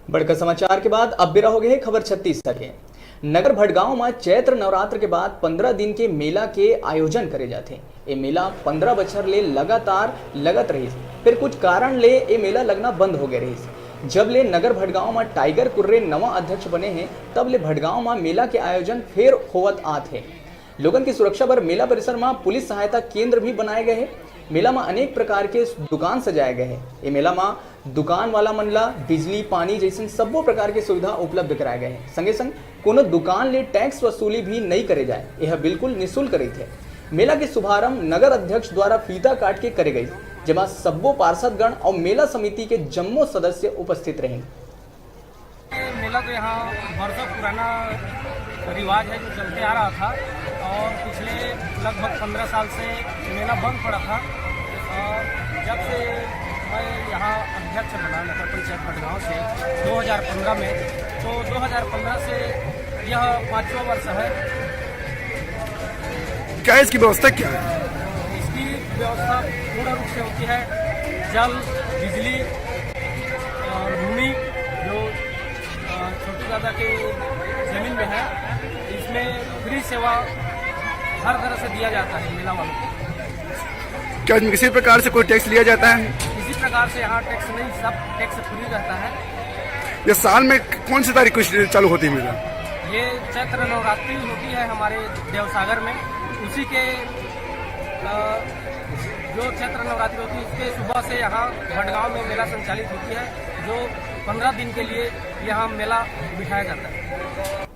बढ़कर समाचार के बाद अब भी रहोगे खबर 36 तक है। नगर भटगांव में चैत्र नवरात्र के बाद 15 दिन के मेला के आयोजन करे जाते हैं। ये मेला 15 बछर ले लगातार लगत रही, फिर कुछ कारण ले ये मेला लगना बंद हो गए रही। जब ले नगर भटगांव में टाइगर कुर्रे नवा अध्यक्ष बने हैं, तब ले भटगांव में मेला के आयोजन फिर होवत आत है। लोगन की सुरक्षा पर मेला परिसर में पुलिस सहायता केंद्र भी बनाए गए हैं। मेला में अनेक प्रकार के दुकान सजाए गए हैं। ये मेला में दुकान वाला मनला बिजली पानी जैसे सबो प्रकार के सुविधा उपलब्ध कराए गए हैं। संगे संग कोनो दुकान ले टैक्स वसूली भी नहीं करे जाए, यह बिल्कुल निःशुल्क रही थे। मेला के शुभारंभ नगर अध्यक्ष द्वारा फीता काट के करे गई, जमा सबो पार्षदगण और मेला समिति के जम्मो सदस्य उपस्थित रहे। मेला तो यहाँ वर्षों पुराना रिवाज है जो चलते आ रहा था और पिछले लगभग 15 साल से मेला बंद पड़ा था। और जब से मैं यहाँ अध्यक्ष बना नगर पंचायत भटगांव से 2015 में, तो 2015 से यह 5वां वर्ष है। क्या इसकी व्यवस्था क्या है? इसकी व्यवस्था पूर्ण रूप से होती है जल, बिजली और भूमि जो छोटी दादा के जमीन में है, इसमें फ्री सेवा हर तरह से दिया जाता है मेला वालों को। क्या किसी प्रकार से कोई टैक्स लिया जाता है? किसी प्रकार से यहाँ टैक्स नहीं, सब टैक्स फ्री रहता है। ये साल में कौन सी तारीख को चालू होती है मेला? ये चैत्र नवरात्रि होती है हमारे देवसागर में, उसी के जो चैत्र नवरात्रि होती है उसके सुबह से यहाँ भटगांव में मेला संचालित होती है, जो 15 दिन के लिए यहाँ मेला बिठाया जाता है।